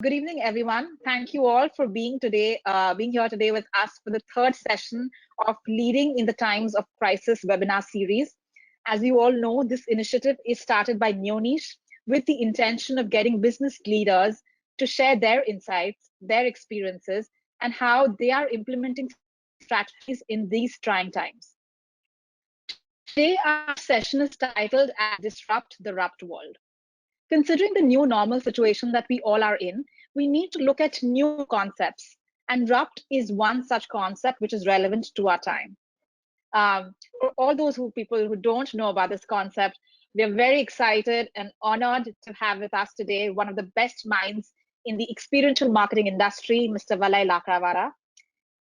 Good evening, everyone. Thank you all for being here today with us for the third session of Leading in the Times of Crisis webinar series. As you all know, this initiative is started by Neoniche with the intention of getting business leaders to share their insights, their experiences, and how they are implementing strategies in these trying times. Today, our session is titled as Disrupt the Rupt World. Considering the new normal situation that we all are in, we need to look at new concepts. And Rupt is one such concept which is relevant to our time. For all those people who don't know about this concept, we are very excited and honored to have with us today one of the best minds in the experiential marketing industry, Mr. Valay Lakawara.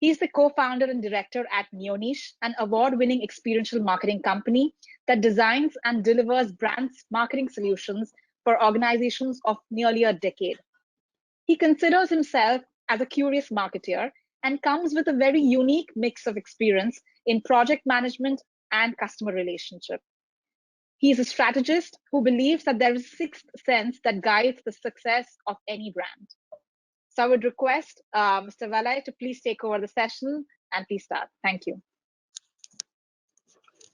He's the co-founder and director at Neoniche, an award-winning experiential marketing company that designs and delivers brands marketing solutions for organizations of nearly a decade. He considers himself as a curious marketeer and comes with a very unique mix of experience in project management and customer relationship. He is a strategist who believes that there is a sixth sense that guides the success of any brand. So I would request Mr. Valay to please take over the session and please start. Thank you.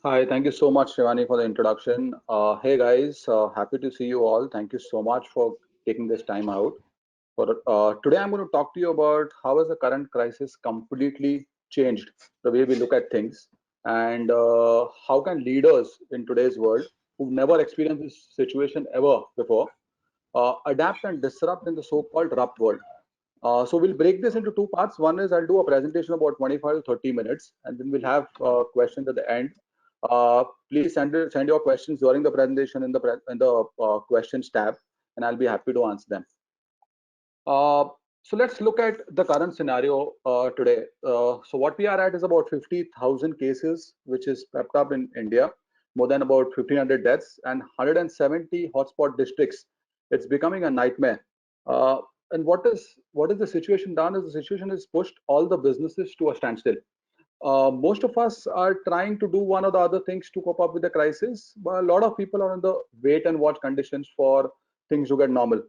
Hi, thank you so much, Shivani, for the introduction. Hey guys, happy to see you all. Thank you so much for taking this time out. Today, I'm going to talk to you about how has the current crisis completely changed the way we look at things, and how can leaders in today's world who've never experienced this situation ever before adapt and disrupt in the so-called rupt world. So we'll break this into two parts. One is I'll do a presentation about 25 to 30 minutes, and then we'll have questions at the end. Please send your questions during the presentation in the questions tab, and I'll be happy to answer them. So let's look at the current scenario today. So what we are at is about 50,000 cases, which is pepped up in India, more than about 1,500 deaths and 170 hotspot districts. It's becoming a nightmare. And what is the situation done is the situation has pushed all the businesses to a standstill. Most of us are trying to do one or the other things to cope up with the crisis, but a lot of people are in the wait and watch conditions for things to get normal.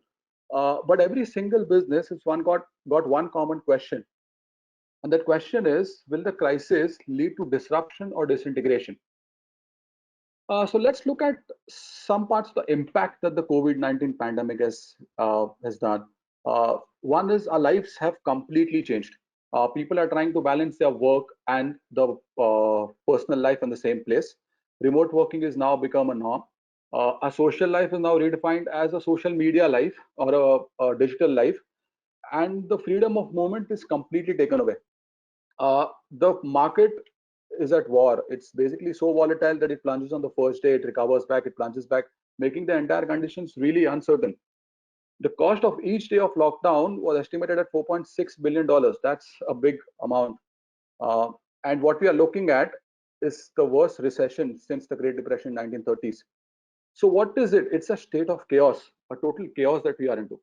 But every single business has got one common question, and that question is: will the crisis lead to disruption or disintegration? So let's look at some parts of the impact that the COVID-19 pandemic has done. One is our lives have completely changed. People are trying to balance their work and the personal life in the same place. Remote working is now become a norm. Our social life is now redefined as a social media life or a digital life, and the freedom of movement is completely taken away. The market is at war. It's basically so volatile that it plunges on the first day, it recovers back, it plunges back, making the entire conditions really uncertain. The cost of each day of lockdown was estimated at $4.6 billion. That's a big amount. And what we are looking at is the worst recession since the Great Depression in 1930s. So what is it? It's a state of chaos, a total chaos that we are into.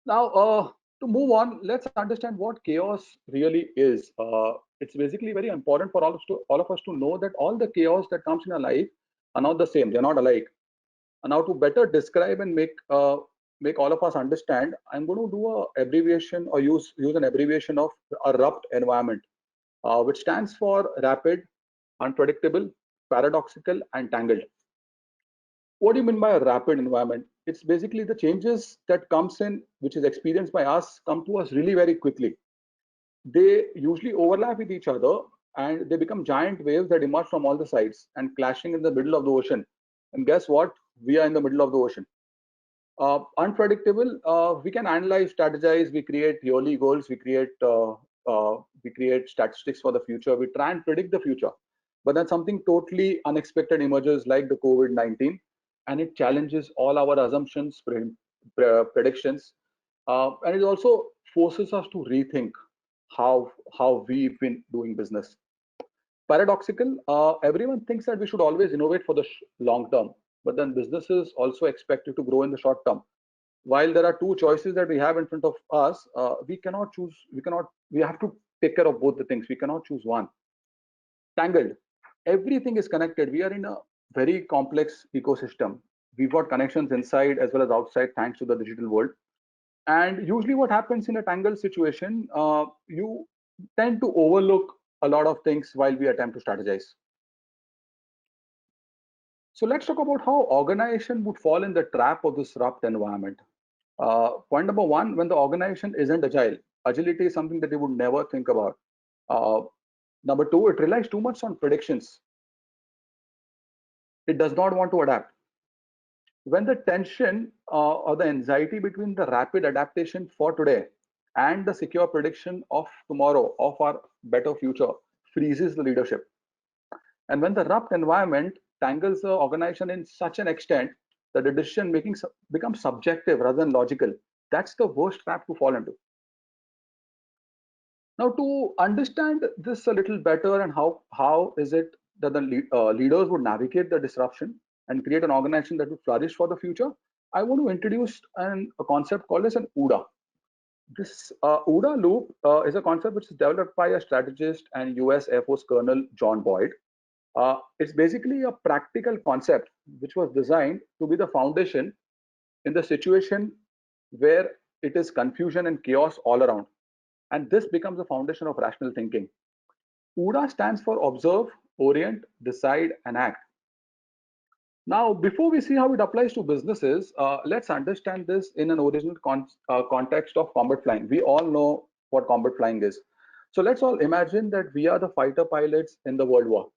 Now, to move on, let's understand what chaos really is. It's basically very important for all of us to know that all the chaos that comes in our life are not the same. They're not alike. And now, to better describe and make all of us understand, I'm going to do a abbreviation or use an abbreviation of a RUPT environment, which stands for rapid, unpredictable, paradoxical, and tangled. What do you mean by a rapid environment? It's basically the changes that comes in, which is experienced by us, come to us really very quickly. They usually overlap with each other, and they become giant waves that emerge from all the sides and clashing in the middle of the ocean. And guess what? We are in the middle of the ocean. Unpredictable. We can analyze, strategize. We create yearly goals. We create statistics for the future. We try and predict the future. But then something totally unexpected emerges, like the COVID-19, and it challenges all our assumptions, predictions, and it also forces us to rethink how we've been doing business. Paradoxical. Everyone thinks that we should always innovate for the long term, but then businesses also expect it to grow in the short term. While there are two choices that we have in front of us, we cannot choose. We have to take care of both the things. We cannot choose one. Tangled. Everything is connected. We are in a very complex ecosystem. We've got connections inside as well as outside, thanks to the digital world. And usually what happens in a tangled situation, you tend to overlook a lot of things while we attempt to strategize. So let's talk about how organization would fall in the trap of this disrupt environment. Point number one, when the organization isn't agile, agility is something that they would never think about. Uh, Number two, it relies too much on predictions. It does not want to adapt. When the tension or the anxiety between the rapid adaptation for today and the secure prediction of tomorrow, of our better future, freezes the leadership. And when the rough environment tangles the organization in such an extent that the decision making becomes subjective rather than logical, that's the worst trap to fall into. Now, to understand this a little better and how is it that the leaders would navigate the disruption and create an organization that would flourish for the future, I want to introduce a concept called as an OODA. This OODA loop is a concept which is developed by a strategist and US Air Force Colonel John Boyd. It's basically a practical concept which was designed to be the foundation in the situation where it is confusion and chaos all around. And this becomes the foundation of rational thinking. OODA stands for observe, orient, decide, and act. Now, before we see how it applies to businesses, let's understand this in an original context of combat flying. We all know what combat flying is. So let's all imagine that we are the fighter pilots in the World War.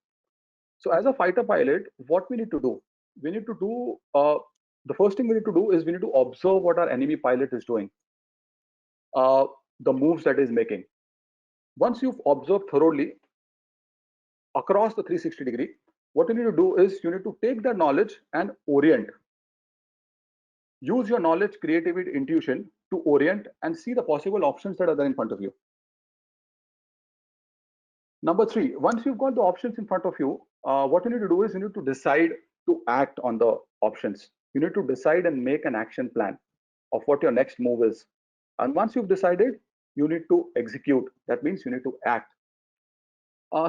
So as a fighter pilot, what we need to do? We need to do, the first thing we need to do is we need to observe what our enemy pilot is doing, the moves that is making. Once you've observed thoroughly across the 360-degree, what you need to do is you need to take that knowledge and orient. Use your knowledge, creativity, intuition to orient and see the possible options that are there in front of you. Number three, once you've got the options in front of you, what you need to do is you need to decide to act on the options. You need to decide and make an action plan of what your next move is. And once you've decided, you need to execute. That means you need to act.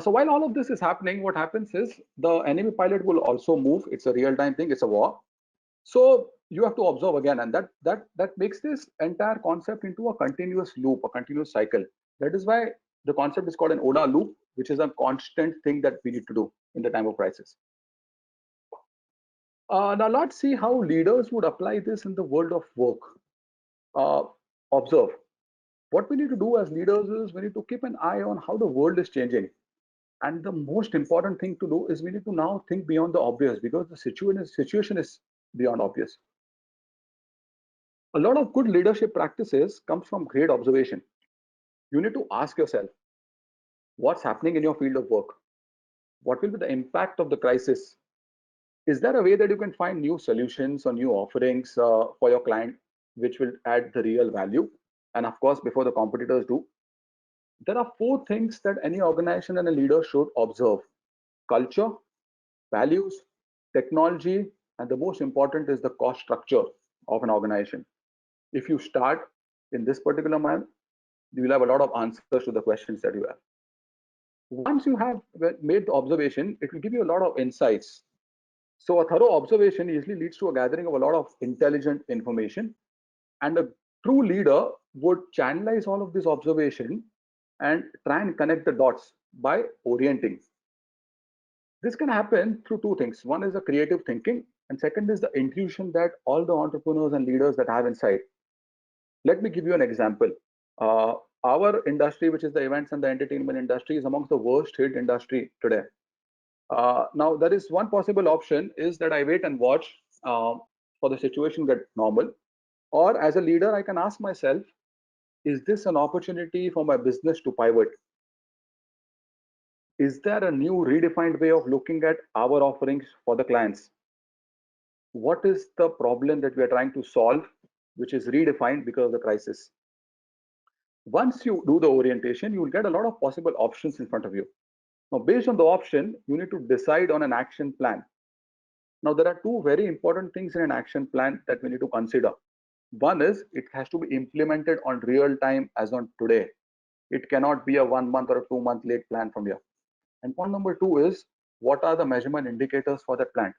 So while all of this is happening, what happens is the enemy pilot will also move. It's a real-time thing. It's a war. So you have to observe again, and that makes this entire concept into a continuous loop, a continuous cycle. That is why the concept is called an OODA loop, which is a constant thing that we need to do in the time of crisis. Now let's see how leaders would apply this in the world of work. Observe. What we need to do as leaders is we need to keep an eye on how the world is changing. And the most important thing to do is we need to now think beyond the obvious, because the situation is beyond obvious. A lot of good leadership practices comes from great observation. You need to ask yourself, what's happening in your field of work? What will be the impact of the crisis? Is there a way that you can find new solutions or new offerings for your client, which will add the real value? And of course, before the competitors do, there are four things that any organization and a leader should observe: culture, values, technology, and the most important is the cost structure of an organization. If you start in this particular manner, you will have a lot of answers to the questions that you have. Once you have made the observation, it will give you a lot of insights. So a thorough observation usually leads to a gathering of a lot of intelligent information, and a true leader would channelize all of this observation and try and connect the dots by orienting. This can happen through two things. One is the creative thinking, and second is the intuition that all the entrepreneurs and leaders that have inside. Let me give you an example. Our industry, which is the events and the entertainment industry, is amongst the worst hit industry today. Now, there is one possible option is that I wait and watch for the situation get normal. Or as a leader, I can ask myself, is this an opportunity for my business to pivot? Is there a new redefined way of looking at our offerings for the clients? What is the problem that we are trying to solve, which is redefined because of the crisis? Once you do the orientation, you will get a lot of possible options in front of you. Now, based on the option, you need to decide on an action plan. Now, there are two very important things in an action plan that we need to consider. One is it has to be implemented on real time as on today. It cannot be a 1 month or a 2 month late plan from here. And point number two is, what are the measurement indicators for that plan?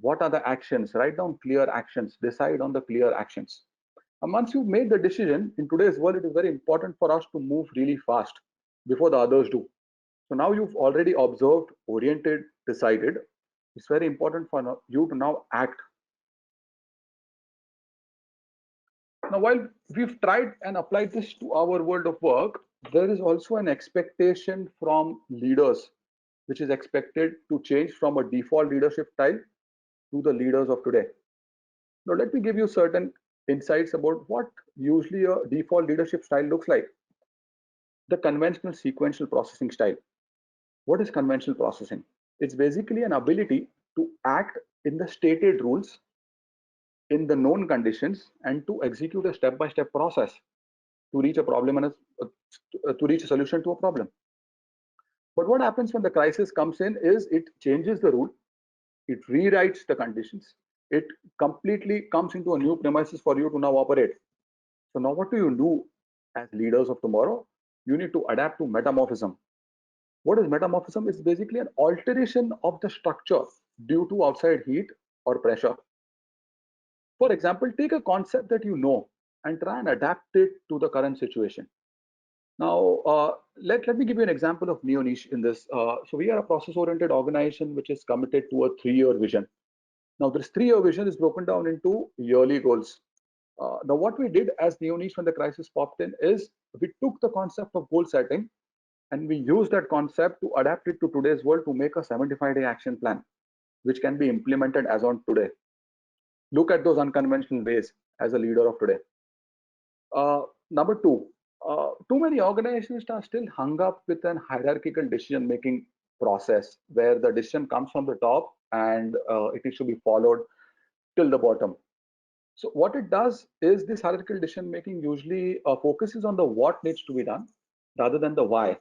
What are the actions? Write down clear actions. Decide on the clear actions. And once you've made the decision, in today's world, it is very important for us to move really fast before the others do. So now you've already observed, oriented, decided. It's very important for you to now act. Now, while we've tried and applied this to our world of work, there is also an expectation from leaders, which is expected to change from a default leadership style to the leaders of today. Now, let me give you certain insights about what usually a default leadership style looks like. The conventional sequential processing style. What is conventional processing? It's basically an ability to act in the stated rules, in the known conditions, and to execute a step-by-step process to reach a problem and to reach a solution to a problem. But what happens when the crisis comes in is it changes the rule, it rewrites the conditions, it completely comes into a new premises for you to now operate. So now what do you do as leaders of tomorrow? You need to adapt to metamorphism. What is metamorphism? It's basically an alteration of the structure due to outside heat or pressure. For example, take a concept that you know and try and adapt it to the current situation. Now, let me give you an example of Neoniche in this. So we are a process-oriented organization which is committed to a 3-year vision. Now, this 3-year vision is broken down into yearly goals. Now, what we did as Neoniche when the crisis popped in is we took the concept of goal setting and we used that concept to adapt it to today's world to make a 75-day action plan, which can be implemented as on today. Look at those unconventional ways as a leader of today. Number two, too many organizations are still hung up with an hierarchical decision-making process where the decision comes from the top and it is to be followed till the bottom. So what it does is this hierarchical decision-making usually focuses on the what needs to be done rather than the why.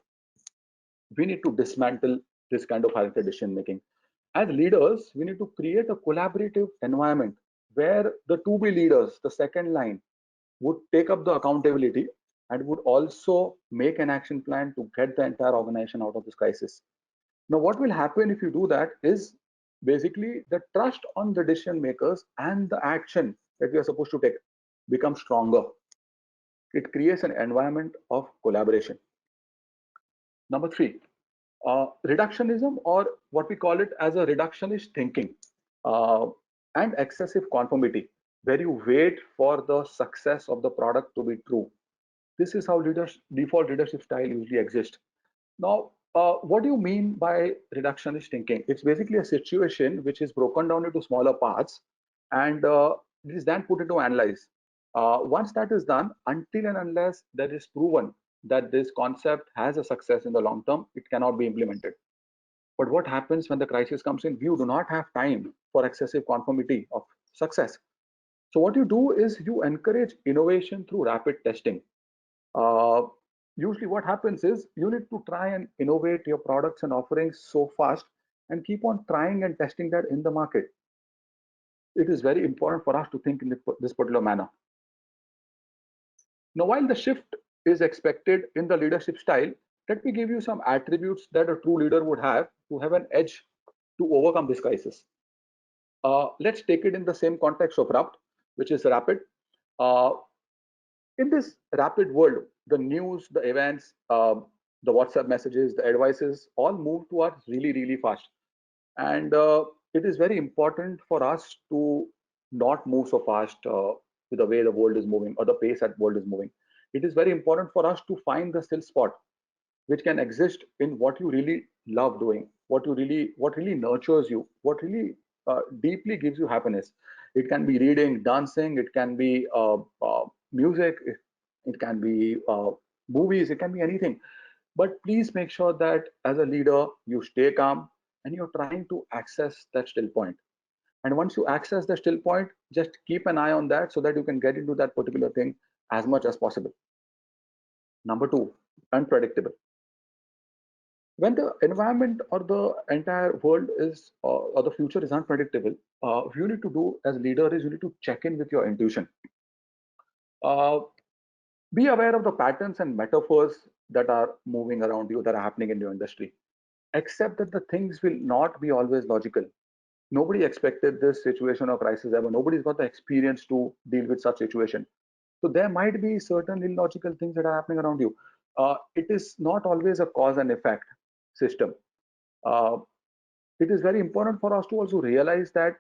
We need to dismantle this kind of hierarchical decision-making. As leaders, we need to create a collaborative environment where the to-be leaders, the second line, would take up the accountability and would also make an action plan to get the entire organization out of this crisis. Now, what will happen if you do that is basically the trust on the decision makers and the action that we are supposed to take becomes stronger. It creates an environment of collaboration. Number three, reductionism, or what we call it as a reductionist thinking, uh, and excessive conformity, where you wait for the success of the product to be true. This is how default leadership style usually exists. Now, what do you mean by reductionist thinking? It's basically a situation which is broken down into smaller parts and it is then put into analyze. Once that is done, until and unless that is proven that this concept has a success in the long term, it cannot be implemented. But what happens when the crisis comes in? You do not have time for excessive conformity of success. So what you do is you encourage innovation through rapid testing. Uh, Usually what happens is you need to try and innovate your products and offerings so fast and keep on trying and testing that in the market. It is very important for us to think in this particular manner. Now, while the shift is expected in the leadership style, let me give you some attributes that a true leader would have to have an edge to overcome this crisis. Let's take it in the same context of RAPT, which is rapid. Uh, in this rapid world, the news, the events, the WhatsApp messages, the advices all move to us really, really fast. And it is very important for us to not move so fast with the way the world is moving or the pace that world is moving. It is very important for us to find the still spot which can exist in what you really love doing, what really nurtures you, what really deeply gives you happiness. It can be reading, dancing, it can be music, it can be movies, it can be anything. But please make sure that as a leader you stay calm and you're trying to access that still point. And once you access the still point, just keep an eye on that so that you can get into that particular thing as much as possible. Number two, unpredictable. When the environment or the entire world is or the future is unpredictable, you need to do as leader is you need to check in with your intuition. uh, be aware of the patterns and metaphors that are moving around you, that are happening in your industry. Accept that the things will not be always logical. Nobody expected this situation or crisis ever. Nobody's got the experience to deal with such situation. So there might be certain illogical things that are happening around you. It is not always a cause and effect system. Uh, it is very important for us to also realize that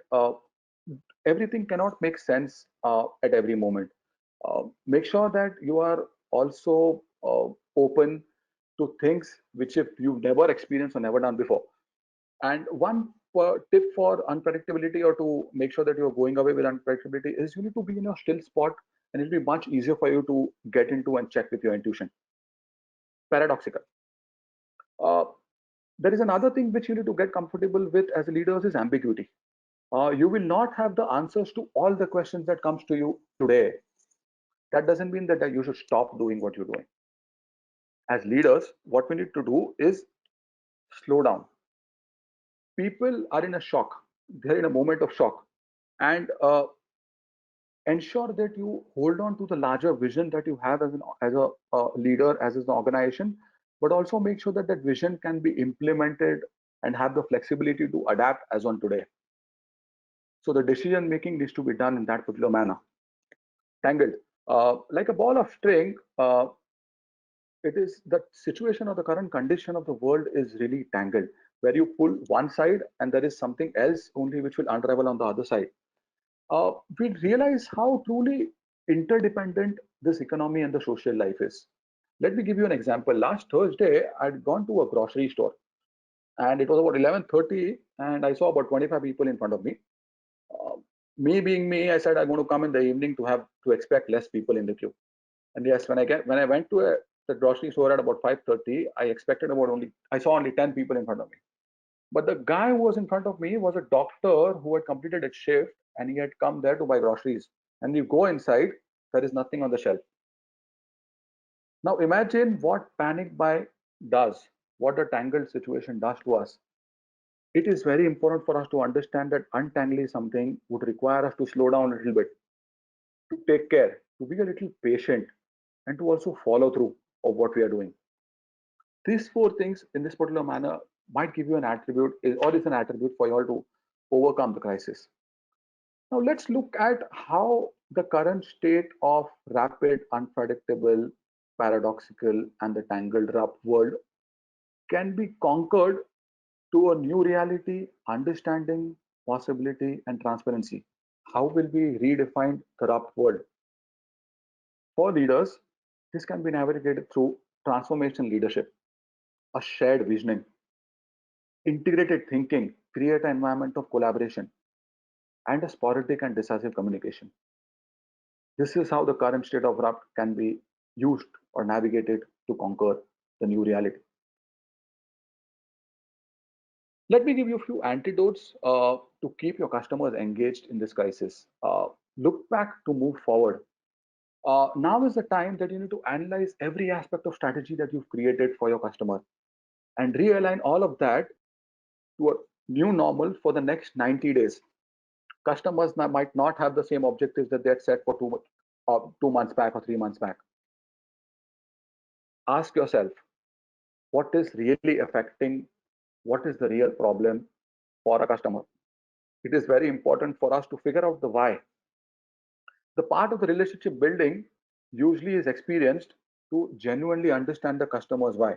everything cannot make sense at every moment. Make sure that you are also open to things which if you've never experienced or never done before. And one tip for unpredictability, or to make sure that you're going away with unpredictability, is you need to be in a still spot, and it'll be much easier for you to get into and check with your intuition. Paradoxical. Uh, there is another thing which you need to get comfortable with as leaders is ambiguity. You will not have the answers to all the questions that comes to you today. That doesn't mean that you should stop doing what you're doing. As leaders, what we need to do is slow down. People are in a shock. They're in a moment of shock, and ensure that you hold on to the larger vision that you have as a leader, as an organization, but also make sure that that vision can be implemented and have the flexibility to adapt as on today. So the decision making needs to be done in that particular manner. Tangled, like a ball of string. It is the situation or the current condition of the world is really tangled, where you pull one side and there is something else only which will unravel on the other side. We realize how truly interdependent this economy and the social life is. Let me give you an example. Last Thursday, I'd gone to a grocery store, and it was about 11:30, and I saw about 25 people in front of me. Uh, Me being me, I said I'm going to come in the evening to expect less people in the queue. And yes, when I went to the grocery store at about 5:30, I saw only 10 people in front of me. But the guy who was in front of me was a doctor who had completed its shift, and he had come there to buy groceries. And you go inside, there is nothing on the shelf. Now imagine what panic buy does, what the tangled situation does to us. It is very important for us to understand that untangling something would require us to slow down a little bit, to take care, to be a little patient, and to also follow through of what we are doing. These four things in this particular manner might give you an attribute, or is an attribute for you all to overcome the crisis. Now let's look at how the current state of rapid, unpredictable, paradoxical, and the tangled up world can be conquered to a new reality, understanding, possibility, and transparency. How will we redefine the corrupt world? For leaders, this can be navigated through transformation leadership, a shared visioning, integrated thinking, create an environment of collaboration, and a sporadic and decisive communication. This is how the current state of rapt can be used or navigated to conquer the new reality. Let me give you a few antidotes to keep your customers engaged in this crisis. Look back to move forward. Now is the time that you need to analyze every aspect of strategy that you've created for your customer and realign all of that to a new normal for the next 90 days. Customers might not have the same objectives that they had set for 2 months back or 3 months back. Ask yourself, what is really affecting, what is the real problem for a customer? It is very important for us to figure out the why. The part of the relationship building usually is experienced to genuinely understand the customer's why.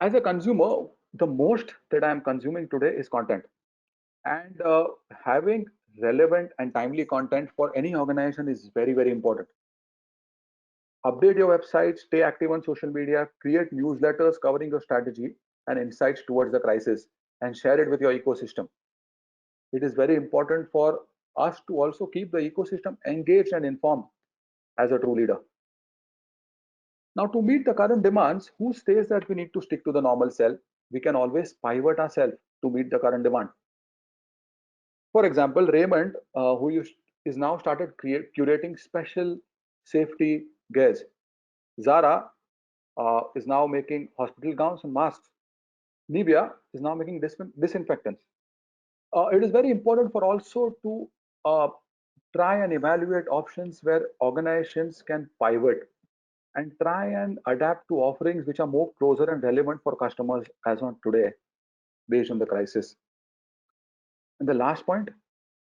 As a consumer, the most that I am consuming today is content. And having relevant and timely content for any organization is very, very important. Update your website, stay active on social media, create newsletters covering your strategy and insights towards the crisis, and share it with your ecosystem. It is very important for us to also keep the ecosystem engaged and informed as a true leader. Now, to meet the current demands, who says that we need to stick to the normal cell? We can always pivot ourselves to meet the current demand. For example, Raymond, is now started curating special safety gears. Zara is now making hospital gowns and masks. Nivea is now making disinfectants. It is very important for also to uh, try and evaluate options where organizations can pivot and try and adapt to offerings which are more closer and relevant for customers as on today based on the crisis. And the last point,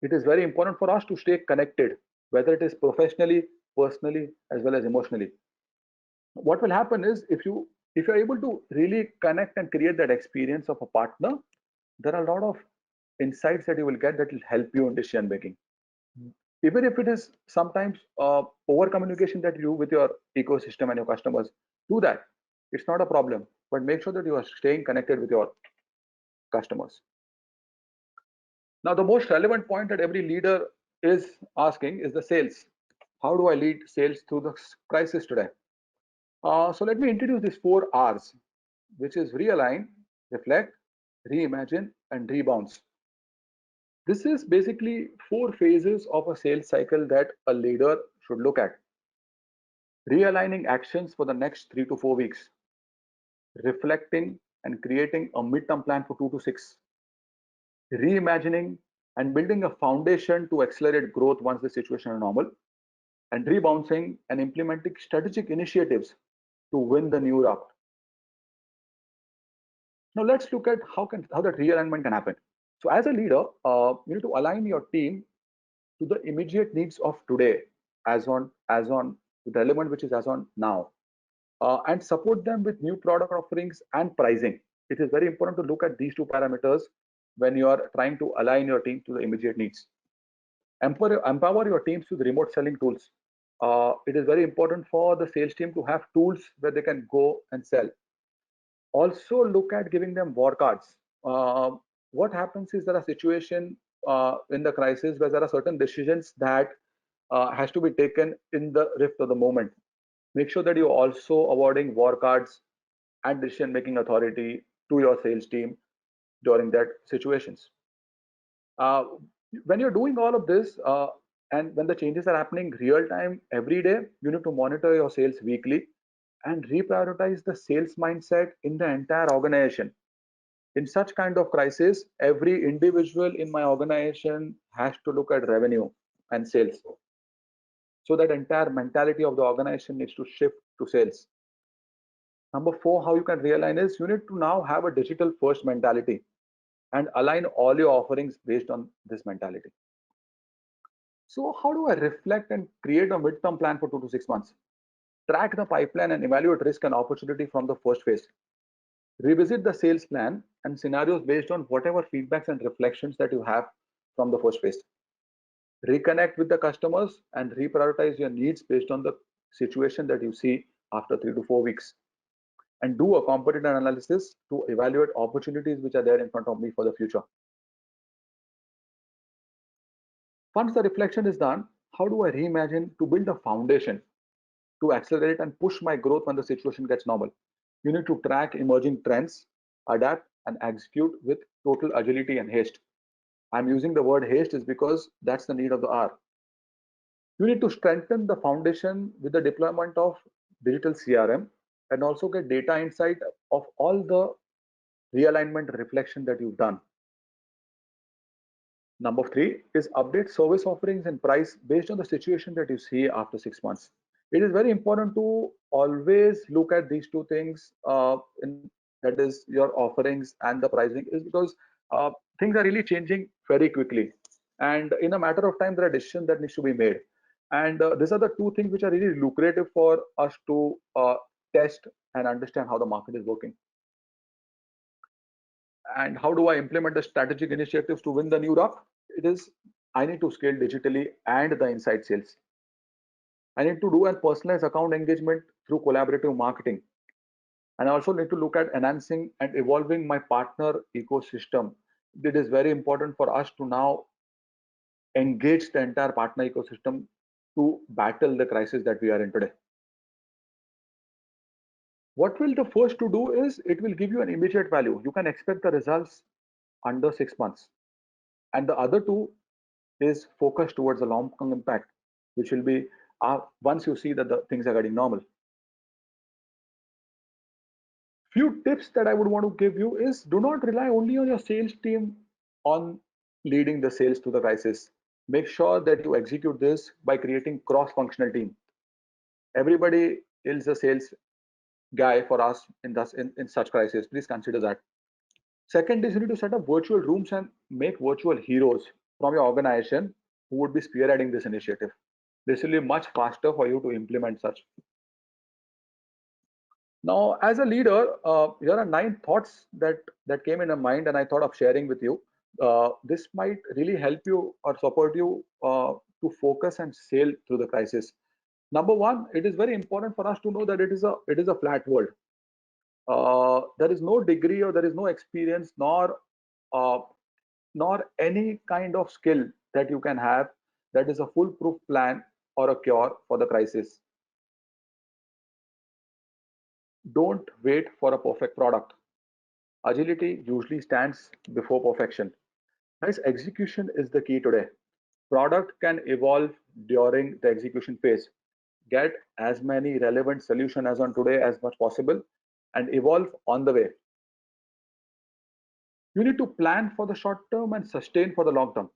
it is very important for us to stay connected. whether it is professionally, personally, as well as emotionally. What will happen is if you're able to really connect and create that experience of a partner, there are a lot of insights that you will get that will help you in decision making. Even if it is sometimes over communication that you do with your ecosystem and your customers, do that. It's not a problem, but make sure that you are staying connected with your customers. Now, the most relevant point that every leader is asking is the sales. How do I lead sales through the crisis today? So let me introduce these 4 R's, which is realign, reflect, reimagine, and rebounce. This is basically 4 phases of a sales cycle that a leader should look at. Realigning actions for the next 3 to 4 weeks, reflecting and creating a midterm plan for 2 to 6, reimagining and building a foundation to accelerate growth once the situation is normal, and rebouncing and implementing strategic initiatives to win the new route. Now let's look at how that realignment can happen. So as a leader, you need to align your team to the immediate needs of today, as on relevant, which is as on now, and support them with new product offerings and pricing. It is very important to look at these 2 parameters when you are trying to align your team to the immediate needs. Empower your teams with remote selling tools. It is very important for the sales team to have tools where they can go and sell. Also look at giving them war cards. What happens is there are situations in the crisis where there are certain decisions that has to be taken in the rift of the moment. Make sure that you're also awarding war cards and decision making authority to your sales team during that situations. uh, when you're doing all of this, and when the changes are happening real time every day, you need to monitor your sales weekly and reprioritize the sales mindset in the entire organization. In such kind of crisis, every individual in my organization has to look at revenue and sales. So that entire mentality of the organization needs to shift to sales. Number 4, how you can realign is you need to now have a digital first mentality and align all your offerings based on this mentality. So how do I reflect and create a midterm plan for 2 to 6 months? Track the pipeline and evaluate risk and opportunity from the first phase. Revisit the sales plan and scenarios based on whatever feedbacks and reflections that you have from the first phase. Reconnect with the customers and reprioritize your needs based on the situation that you see after 3 to 4 weeks. And do a competitor analysis to evaluate opportunities which are there in front of me for the future. Once the reflection is done, how do I reimagine to build a foundation to accelerate and push my growth when the situation gets normal? You need to track emerging trends, adapt, and execute with total agility and haste. I'm using the word haste is because that's the need of the hour. You need to strengthen the foundation with the deployment of digital CRM and also get data insight of all the realignment reflection that you've done. Number 3 is update service offerings and price based on the situation that you see after 6 months. It is very important to always look at these 2 things, that is your offerings and the pricing, is because things are really changing very quickly, and in a matter of time there are decisions that needs to be made, and these are the 2 things which are really lucrative for us to test and understand how the market is working. And how do I implement the strategic initiatives to win the new rock? It is, I need to scale digitally and the inside sales. I need to do a personalized account engagement through collaborative marketing. And I also need to look at enhancing and evolving my partner ecosystem. It is very important for us to now engage the entire partner ecosystem to battle the crisis that we are in today. What will the first to do is it will give you an immediate value. You can expect the results under 6 months. And the other 2 is focused towards the long-term impact, which will be once you see that the things are getting normal. Few tips that I would want to give you is do not rely only on your sales team on leading the sales to the crisis. Make sure that you execute this by creating cross-functional team. Everybody is a sales guy for us in such crisis. Please consider that. Second is you need to set up virtual rooms and make virtual heroes from your organization who would be spearheading this initiative. This will be much faster for you to implement such. Now, as a leader, here are 9 thoughts that came in my mind, and I thought of sharing with you. This might really help you or support you to focus and sail through the crisis. Number one, it is very important for us to know that it is a flat world. There is no degree or there is no experience uh, nor any kind of skill that you can have that is a foolproof plan or a cure for the crisis. Don't wait for a perfect product. Agility usually stands before perfection. Guys, execution is the key today. Product can evolve during the execution phase. Get as many relevant solutions as on today as much possible and evolve on the way. You need to plan for the short term and sustain for the long term.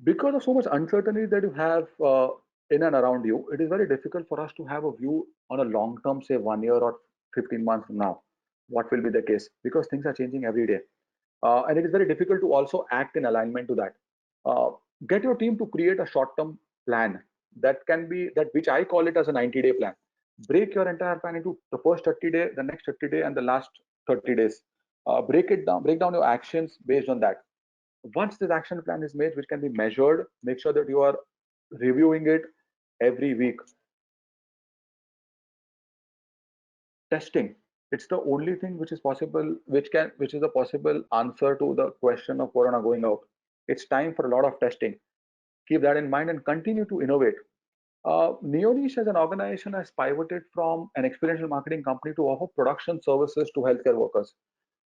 Because of so much uncertainty that you have in and around you, it is very difficult for us to have a view on a long term, say 1 year or 15 months from now, what will be the case, because things are changing every day. And it is very difficult to also act in alignment to that. Uh, get your team to create a short term plan that can be that which I call it as a 90-day plan. Break your entire plan into the first 30 day, the next 30 day, and the last 30 days. Break down your actions based on that. Once this action plan is made, which can be measured, make sure that you are reviewing it every week. Testing, it's the only thing which is possible, which is a possible answer to the question of corona going out. It's time for a lot of testing. Keep that in mind and continue to innovate. Neoniche as an organization has pivoted from an experiential marketing company to offer production services to healthcare workers.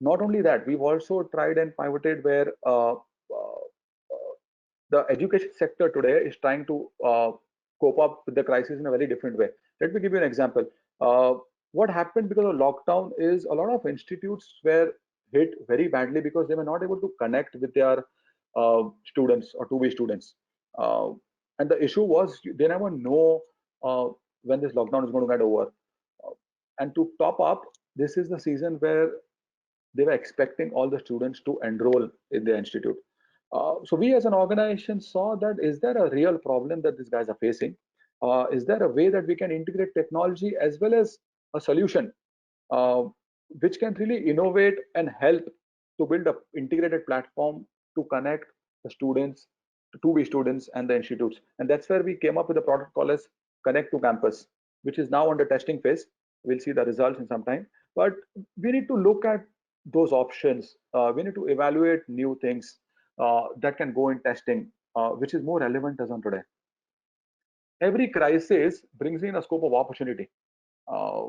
Not only that, we've also tried and pivoted where the education sector today is trying to cope up with the crisis in a very different way. Let me give you an example. What happened because of lockdown is a lot of institutes were hit very badly because they were not able to connect with their students or to be students. Uh, and the issue was they never know uh, when this lockdown is going to get over. And to top up, this is the season where they were expecting all the students to enroll in the institute. So we as an organization saw that is there a real problem that these guys are facing? Is there a way that we can integrate technology as well as a solution uh, which can really innovate and help to build a integrated platform to connect the students, to be students and the institutes? And that's where we came up with a product called as Connect to Campus, which is now under testing phase. We'll see the results in some time, but we need to look at those options. We need to evaluate new things that can go in testing, which is more relevant as on today. Every crisis brings in a scope of opportunity. Uh,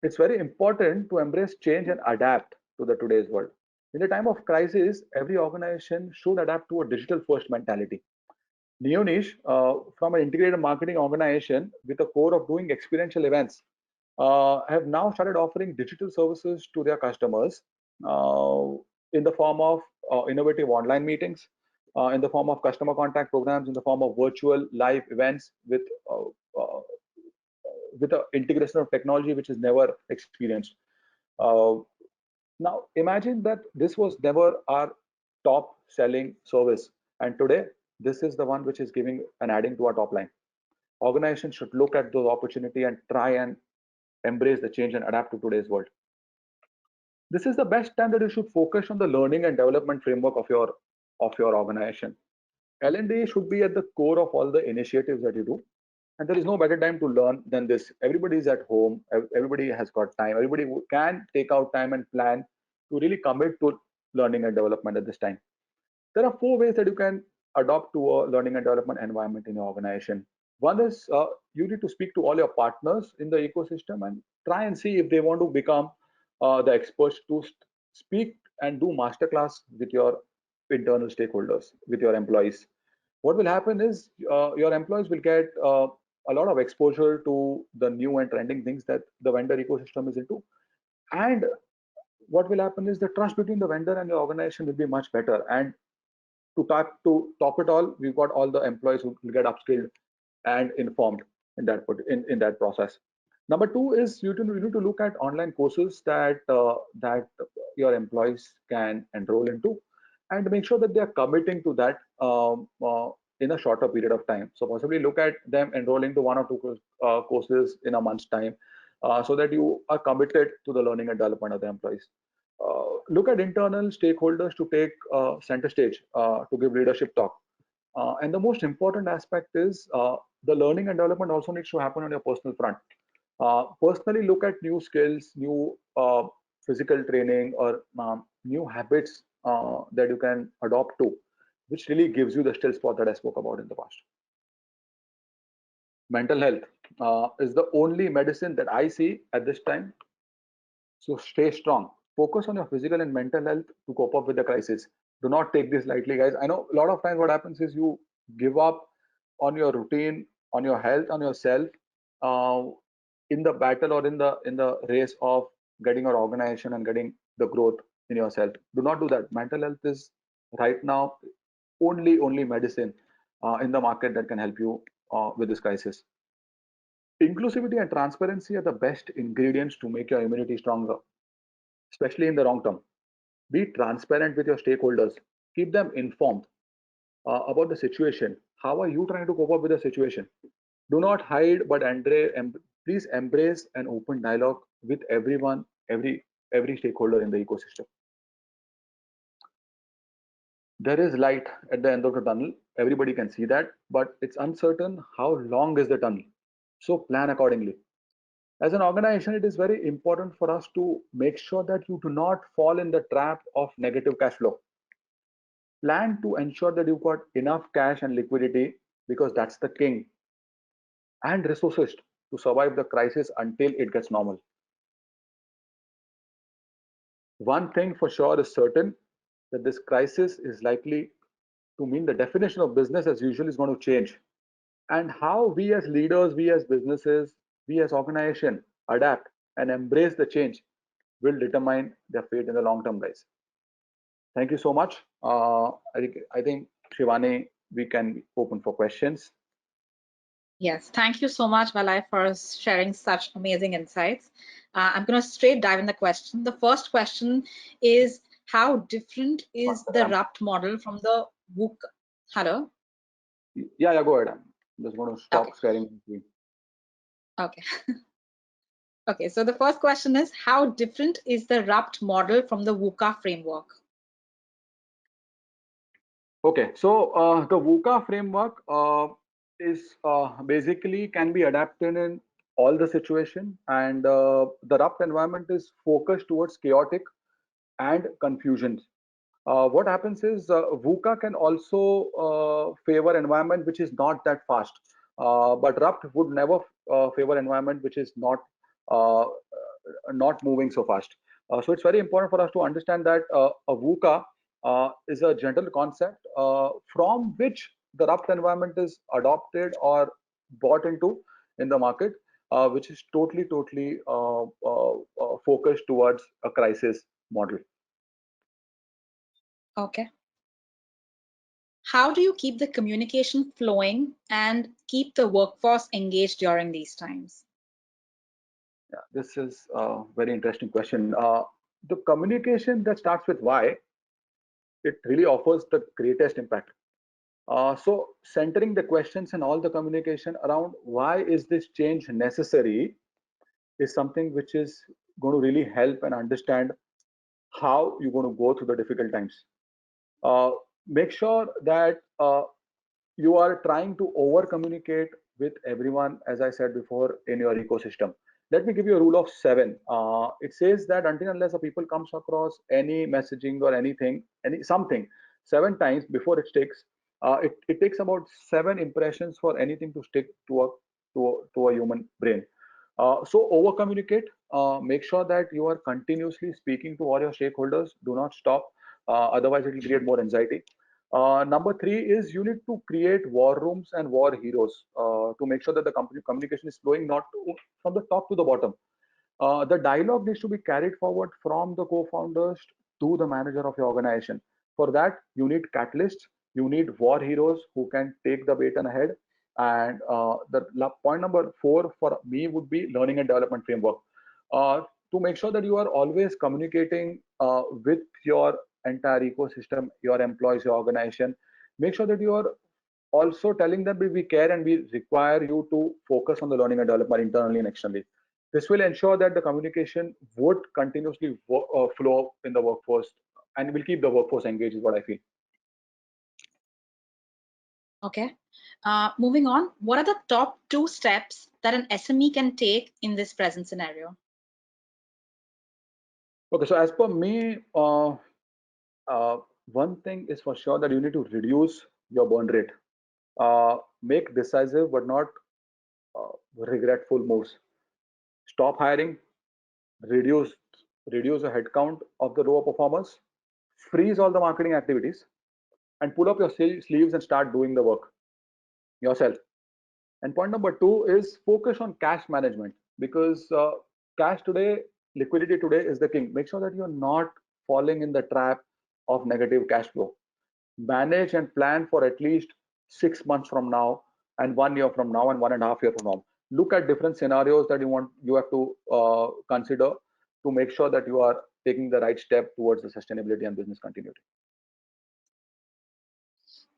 it's very important to embrace change and adapt to the today's world. In the time of crisis, every organization should adapt to a digital first mentality. Neoniche, from an integrated marketing organization with a core of doing experiential events, have now started offering digital services to their customers uh, in the form of innovative online meetings, in the form of customer contact programs, in the form of virtual live events uh, with an integration of technology which is never experienced. Uh, Now, imagine that this was never our top selling service, and today this is the one which is giving and adding to our top line. Organizations should look at those opportunity and try and embrace the change and adapt to today's world. This is the best time that you should focus on the learning and development framework of your organization. L&D should be at the core of all the initiatives that you do. And there is no better time to learn than this. Everybody is at home. Everybody has got time. Everybody can take out time and plan to really commit to learning and development at this time. There are 4 ways that you can adopt to a learning and development environment in your organization. One is you need to speak to all your partners in the ecosystem and try and see if they want to become the experts to speak and do masterclass with your internal stakeholders, with your employees. What will happen is your employees will get a lot of exposure to the new and trending things that the vendor ecosystem is into. And what will happen is the trust between the vendor and the organization will be much better. And to top it all, we've got all the employees who will get upskilled and informed in that process. Number two is you need to look at online courses that your employees can enroll into, and make sure that they are committing to that in a shorter period of time. So possibly look at them enrolling to one or two courses in a month's time, so that you are committed to the learning and development of the employees. Look at internal stakeholders to take center stage to give leadership talk. And the most important aspect is the learning and development also needs to happen on your personal front. Personally, look at new skills, new physical training, or new habits that you can adopt to, which really gives you the still spot that I spoke about in the past. Mental health is the only medicine that I see at this time. So stay strong. Focus on your physical and mental health to cope up with the crisis. Do not take this lightly, guys. I know a lot of times what happens is you give up on your routine, on your health, on yourself, uh, in the battle or in the race of getting your organization and getting the growth in yourself. Do not do that. Mental health is right now only medicine in the market that can help you with this crisis. Inclusivity and transparency are the best ingredients to make your immunity stronger, especially in the long term. Be transparent with your stakeholders. Keep them informed about the situation. How are you trying to cope up with the situation? Do not hide, but please embrace an open dialogue with everyone, every stakeholder in the ecosystem. There is light at the end of the tunnel. Everybody can see that, but it's uncertain how long is the tunnel. So plan accordingly. As an organization, it is very important for us to make sure that you do not fall in the trap of negative cash flow. Plan to ensure that you've got enough cash and liquidity, because that's the king, and resources to survive the crisis until it gets normal. One thing for sure is certain, that this crisis is likely to mean the definition of business as usual is going to change. And how we as leaders, we as businesses, we as organization adapt and embrace the change will determine their fate in the long term, guys. Thank you so much. I think Shivani, we can open for questions. Yes, thank you so much, Valai, for sharing such amazing insights. I'm going to straight dive in the question. The first question is, how different is the RUPT model from the VUCA? Hello? Yeah, go ahead. I'm just going to stop Okay. sharing. Okay. Okay, so the first question is, how different is the RUPT model from the VUCA framework? Okay, so the VUCA framework is basically can be adapted in all the situation, and the RUPT environment is focused towards chaotic and confusion. What happens is VUCA can also favor environment which is not that fast, but RUPT would never favor environment which is not moving so fast. So it's very important for us to understand that a VUCA is a general concept from which the RUPT environment is adopted or bought into in the market, which is totally focused towards a crisis model. Okay. How do you keep the communication flowing and keep the workforce engaged during these times? Yeah, this is a very interesting question. The communication that starts with why, it really offers the greatest impact. So centering the questions and all the communication around why is this change necessary is something which is going to really help and understand how you're going to go through the difficult times. Uh, Make sure that you are trying to over communicate with everyone, as I said before, in your ecosystem. Let me give you a rule of 7. It says that until unless a people comes across any messaging or anything, any something 7 times before it sticks, it takes about 7 impressions for anything to stick to a human brain. So over communicate. Make sure that you are continuously speaking to all your stakeholders. Do not stop. Otherwise, it will create more anxiety. Number 3 is you need to create war rooms and war heroes to make sure that the company communication is flowing not from the top to the bottom. The dialogue needs to be carried forward from the co-founders to the manager of your organization. For that, you need catalysts, you need war heroes who can take the baton ahead. And the point number 4 for me would be learning and development framework. To make sure that you are always communicating with your entire ecosystem, your employees, your organization. Make sure that you are also telling them we care and we require you to focus on the learning and development internally and externally. This will ensure that the communication would continuously flow in the workforce and will keep the workforce engaged, is what I feel. Okay. Moving on, what are the top 2 steps that an SME can take in this present scenario? Okay, so as per me, one thing is for sure that you need to reduce your burn rate. Make decisive but not regretful moves. Stop hiring, reduce the headcount of the row performers, freeze all the marketing activities, and pull up your sleeves and start doing the work yourself. And point number 2 is focus on cash management, because cash today, liquidity today is the king. Make sure that you're not falling in the trap of negative cash flow. Manage and plan for at least 6 months from now, and 1 year from now, and 1.5 years from now. Look at different scenarios that you have to consider to make sure that you are taking the right step towards the sustainability and business continuity.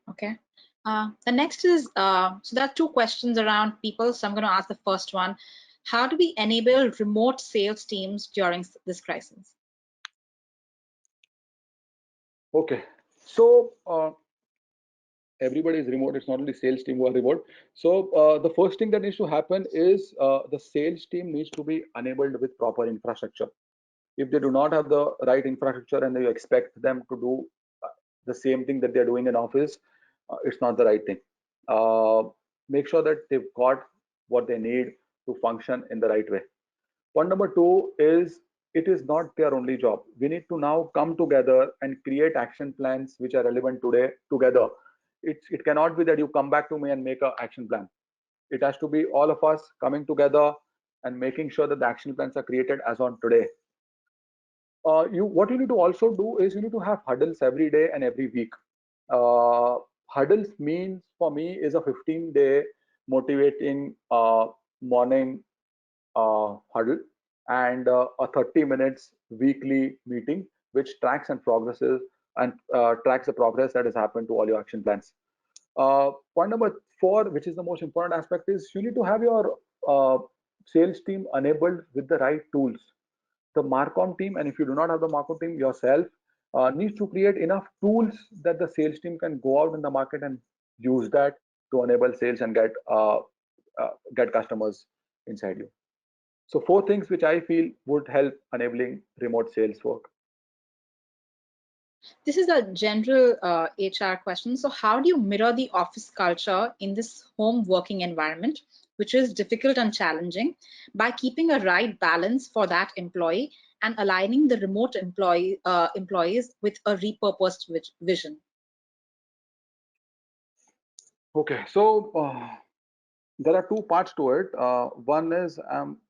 Okay. The next is, so there are 2 questions around people. So I'm going to ask the first one. How do we enable remote sales teams during this crisis? Okay. So everybody is remote. It's not only sales team who are remote. So the first thing that needs to happen is the sales team needs to be enabled with proper infrastructure. If they do not have the right infrastructure and you expect them to do the same thing that they're doing in office, it's not the right thing. Make sure that they've got what they need to function in the right way. Point number 2 is, it is not their only job. We need to now come together and create action plans which are relevant today together. It cannot be that you come back to me and make an action plan. It has to be all of us coming together and making sure that the action plans are created as on today. What you need to also do is you need to have huddles every day and every week. Huddles means for me is a 15-day motivating morning huddle, and a 30 minutes weekly meeting which tracks and progresses and tracks the progress that has happened to all your action plans. Point number 4, which is the most important aspect, is you need to have your sales team enabled with the right tools. The Marcom team, and if you do not have the Marcom team yourself, needs to create enough tools that the sales team can go out in the market and use that to enable sales and get customers inside you. So 4 things which I feel would help enabling remote sales work. This is a general HR question. So how do you mirror the office culture in this home working environment, which is difficult and challenging, by keeping a right balance for that employee and aligning the remote employees with a repurposed vision? Okay, so there are 2 parts to it. One is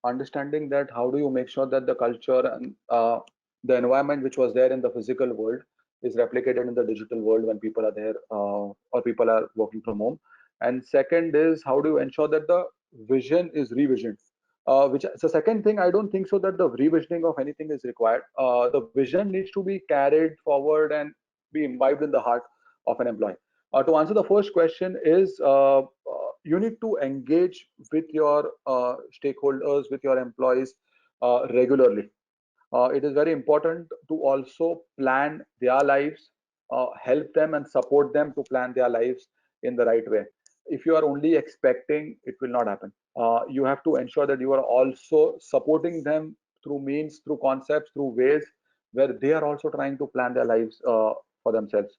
understanding that how do you make sure that the culture and the environment which was there in the physical world is replicated in the digital world when people are there or people are working from home. And second is, how do you ensure that the vision is revisioned? Which so second thing, I don't think so that the revisioning of anything is required. The vision needs to be carried forward and be imbibed in the heart of an employee. To answer the first question is, you need to engage with your stakeholders, with your employees regularly. It is very important to also plan their lives, help them and support them to plan their lives in the right way. If you are only expecting, it will not happen. You have to ensure that you are also supporting them through means, through concepts, through ways where they are also trying to plan their lives for themselves.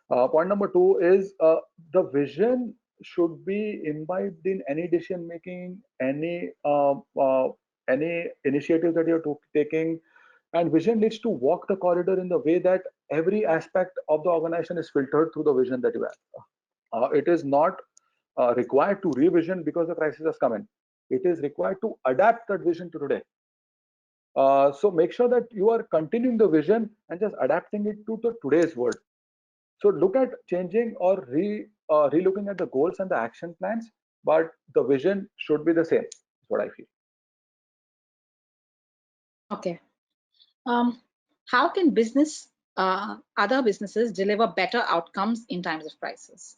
Point number 2 is, the vision should be imbibed in any decision making, any initiative that you're taking. And vision needs to walk the corridor in the way that every aspect of the organization is filtered through the vision that you have. It is not required to revision because the crisis has come in. It is required to adapt that vision to today. So make sure that you are continuing the vision and just adapting it to the today's world. So look at changing or relooking at the goals and the action plans, but the vision should be the same, is what I feel. Okay. How can other businesses deliver better outcomes in times of crisis?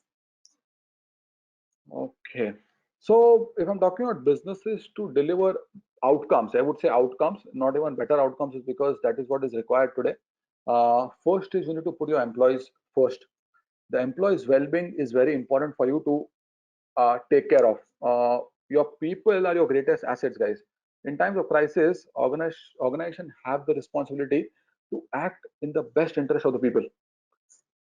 Okay. So if I'm talking about businesses to deliver outcomes, I would say outcomes, not even better outcomes, is because that is what is required today. First is you need to put your employees first. The employees' well-being is very important for you to take care of. Your people are your greatest assets, guys. In times of crisis, organization have the responsibility to act in the best interest of the people.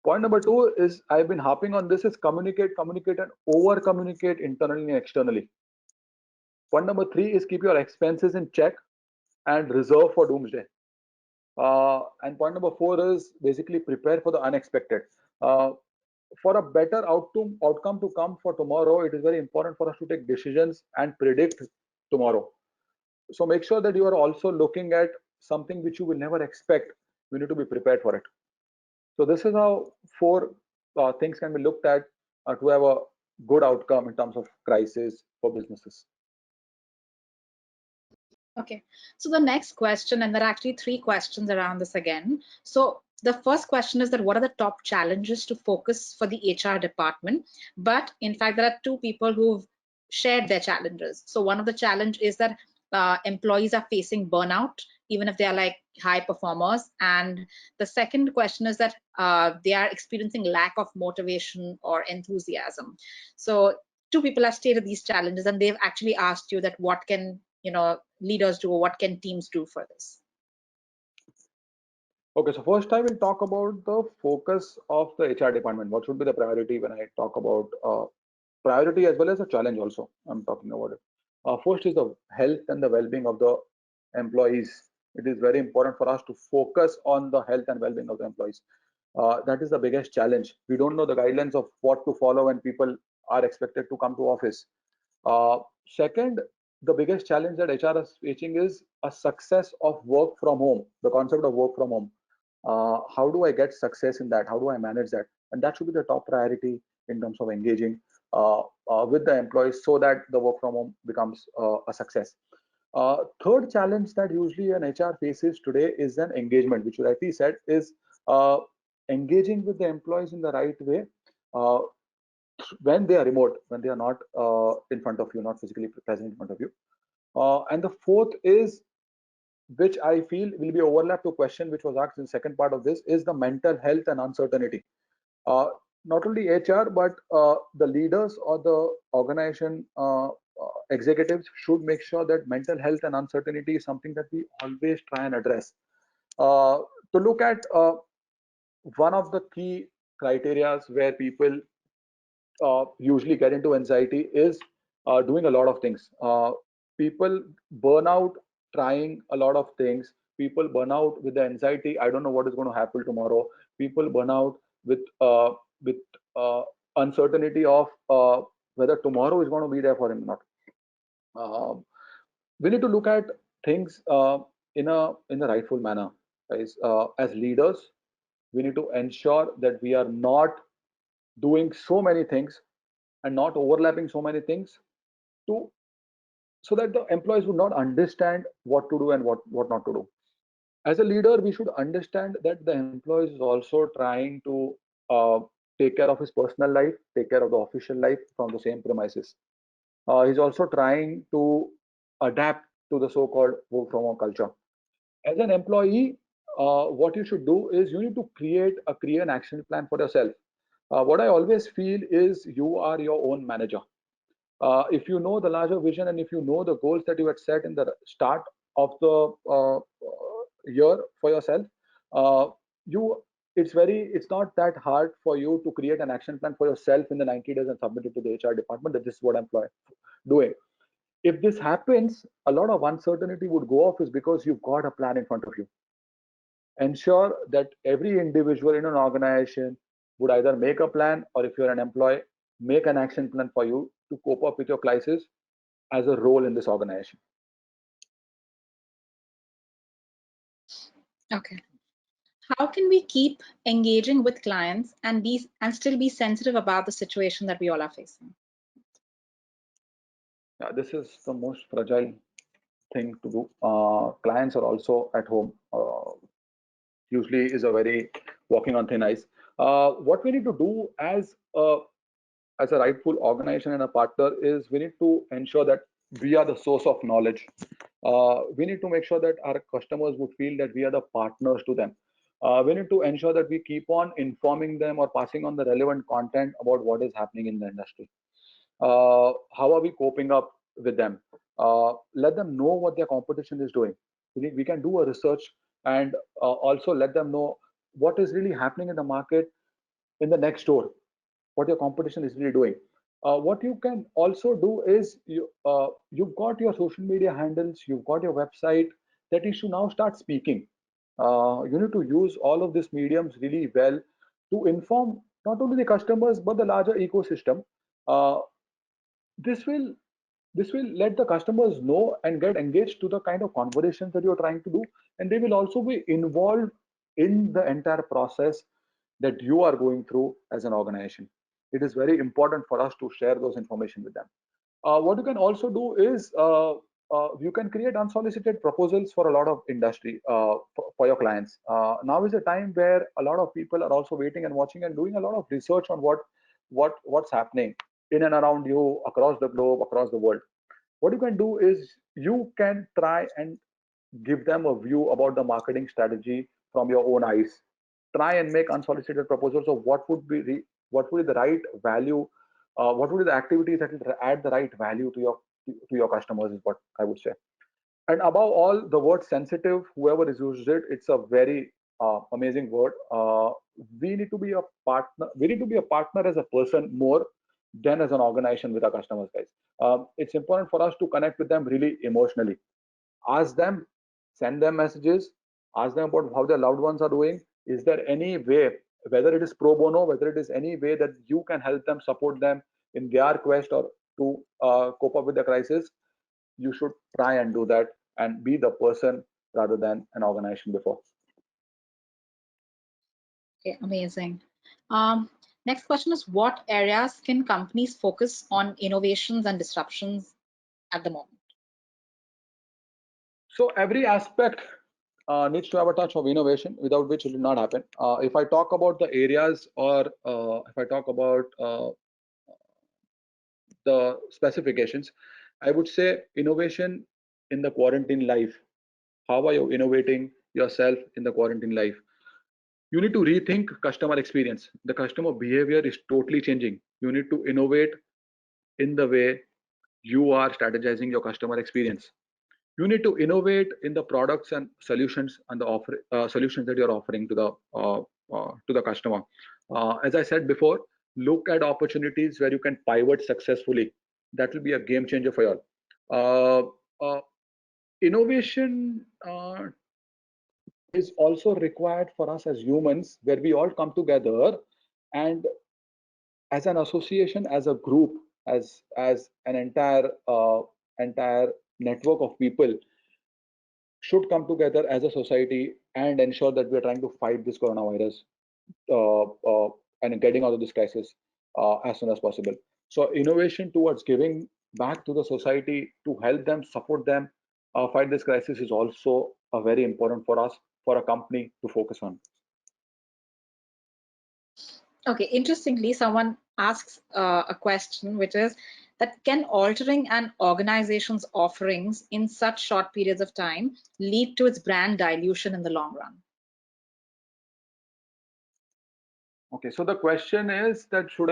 Point number two is I've been harping on this is communicate, communicate, and over communicate internally and externally. Point number three is keep your expenses in check and reserve for doomsday. And point number four is basically prepare for the unexpected. Uh, for a better outcome to come for tomorrow, it is very important for us to take decisions and predict tomorrow. So make sure that you are also looking at something which you will never expect. We need to be prepared for it. So this is how four things can be looked at to have a good outcome in terms of crisis for businesses. Okay, so the next question, and there are actually three questions around this again. So the first question is that what are the top challenges to focus for the HR department? But in fact, there are two people who've shared their challenges. So one of the challenge is that employees are facing burnout, even if they are like high performers. And the second question is that they are experiencing lack of motivation or enthusiasm. So two people have stated these challenges, and they've actually asked you that what can leaders do, or what can teams do for this? Okay, so first I will talk about the focus of the HR department. What should be the priority when I talk about priority as well as a challenge also? I'm talking about it. First is the health and the well-being of the employees. It is very important for us to focus on the health and well-being of the employees. That is the biggest challenge. We don't know the guidelines of what to follow when people are expected to come to office. Second, the biggest challenge that HR is facing is a success of work from home, the concept of work from home. How do I get success in that? How do I manage that? And that should be the top priority in terms of engaging with the employees so that the work from home becomes a success. Third challenge that usually an HR faces today is an engagement, which you rightly said is uh, engaging with the employees in the right way uh, when they are remote, when they are not in front of you, not physically present in front of you. And the fourth is, which I feel will be overlap to question which was asked in the second part of this, is the mental health and uncertainty. Uh, Not only HR, but the leaders or the organization executives should make sure that mental health and uncertainty is something that we always try and address. To look at one of the key criteria where people usually get into anxiety is doing a lot of things. People burn out trying a lot of things. People burn out with the anxiety. I don't know what is going to happen tomorrow. People burn out with uncertainty of whether tomorrow is going to be there for him or not. We need to look at things in the rightful manner. Guys, as leaders, we need to ensure that we are not doing so many things and not overlapping so many things to so that the employees would not understand what to do and what not to do. As a leader, we should understand that the employee is also trying to uh, take care of his personal life, take care of the official life from the same premises. He's also trying to adapt to the so-called work from home culture. As an employee, what you should do is you need to create a clear and action plan for yourself. What I always feel is you are your own manager. If you know the larger vision and if you know the goals that you had set in the start of the year for yourself, uh, you it's not that hard for you to create an action plan for yourself in the 90 days and submit it to the HR department that this is what I'm doing. If this happens, a lot of uncertainty would go off is because you've got a plan in front of you. Ensure that every individual in an organization would either make a plan, or if you're an employee, make an action plan for you to cope up with your crisis as a role in this organization. Okay. How can we keep engaging with clients and still be sensitive about the situation that we all are facing? Yeah, this is the most fragile thing to do. Clients are also at home. Usually is a very walking on thin ice. What we need to do as a as a rightful organization and a partner is we need to ensure that we are the source of knowledge. We need to make sure that our customers would feel that we are the partners to them. We need to ensure that we keep on informing them or passing on the relevant content about what is happening in the industry. How are we coping up with them? Let them know what their competition is doing. We can do a research and also let them know what is really happening in the market in the next door, what your competition is really doing. What you can also do is you've got your social media handles, you've got your website, that you should now start speaking. You need to use all of these mediums really well to inform not only the customers but the larger ecosystem. Uh, this will this will let the customers know and get engaged to the kind of conversations that you're trying to do, and they will also be involved in the entire process that you are going through as an organization. It is very important for us to share those information with them. What you can also do is you can create unsolicited proposals for a lot of industry for your clients. Now is a time where a lot of people are also waiting and watching and doing a lot of research on what's happening in and around you across the globe, across the world. What you can do is you can try and give them a view about the marketing strategy from your own eyes. Try and make unsolicited proposals of what would be the right value, what would be the activities that will add the right value to your customers is what I would say. And above all, the word sensitive, whoever has used it, it's a very amazing word. We need to be a partner. We need to be a partner as a person more than as an organization with our customers, guys. It's important for us to connect with them really emotionally. Ask them, send them messages, ask them about how their loved ones are doing. Is there any way, whether it is pro bono, whether it is any way that you can help them, support them in their quest or to cope up with the crisis? You should try and do that and be the person rather than an organization before. Okay, amazing. Next question is, what areas can companies focus on innovations and disruptions at the moment? So every aspect needs to have a touch of innovation, without which it will not happen. If I talk about the areas, or if I talk about the specifications, I would say innovation in the quarantine life. How are you innovating yourself in the quarantine life? You need to rethink customer experience. The customer behavior is totally changing. You need to innovate in the way you are strategizing your customer experience. You need to innovate in the products and solutions and the solutions that you're offering to the customer. As I said before, look at opportunities where you can pivot successfully. That will be a game changer for you all. Innovation is also required for us as humans, where we all come together and as an association, as a group, as an entire network of people should come together as a society and ensure that we are trying to fight this coronavirus and getting out of this crisis as soon as possible. So innovation towards giving back to the society to help them, support them, fight this crisis is also a very important for us, for a company to focus on. Okay, interestingly, someone asks a question, which is that can altering an organization's offerings in such short periods of time lead to its brand dilution in the long run? Okay, so the question is that should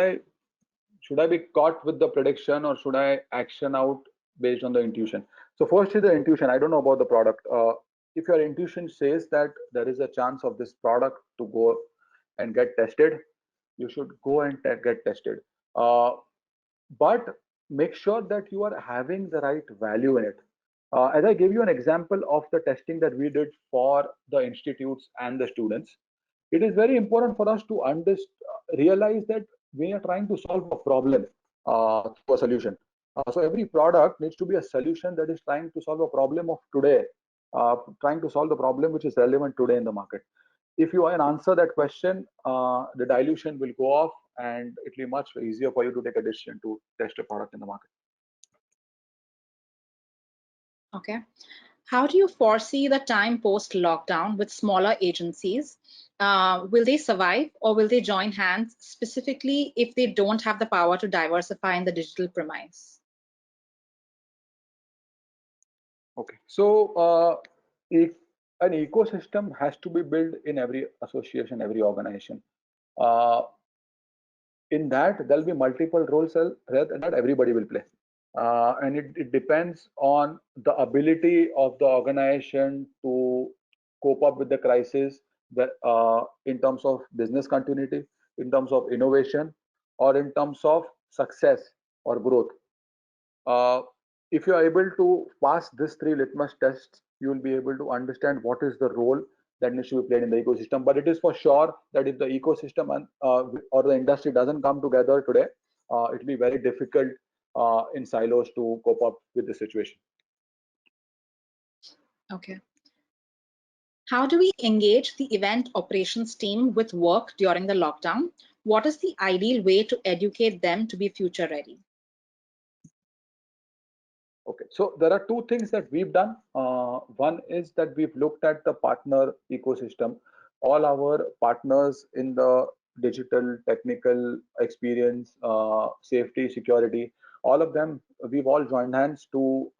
I be caught with the prediction, or should I action out based on the intuition? So first is the intuition. I don't know about the product. If your intuition says that there is a chance of this product to go and get tested, you should go and get tested. But make sure that you are having the right value in it. As I gave you an example of the testing that we did for the institutes and the students, it is very important for us to realize that we are trying to solve a problem through a solution. So every product needs to be a solution that is trying to solve a problem of today, trying to solve the problem which is relevant today in the market. If you can answer that question, the dilution will go off and it will be much easier for you to take a decision to test a product in the market. Okay. How do you foresee the time post lockdown with smaller agencies will they survive or will they join hands, specifically if they don't have the power to diversify in the digital premise? Okay, so if an ecosystem has to be built in every association, every organization. Uh, in that, there'll be multiple roles that everybody will play. And it depends on the ability of the organization to cope up with the crisis in terms of business continuity, in terms of innovation, or in terms of success or growth. Uh, if you are able to pass these three litmus tests, you will be able to understand what is the role that needs to be played in the ecosystem. But it is for sure that if the ecosystem or the industry doesn't come together today, it will be very difficult in silos to cope up with the situation. Okay. How do we engage the event operations team with work during the lockdown? What is the ideal way to educate them to be future ready? Okay, so there are two things that we've done. One is that we've looked at the partner ecosystem. All our partners in the digital, technical experience, safety, security, all of them, we've all joined hands to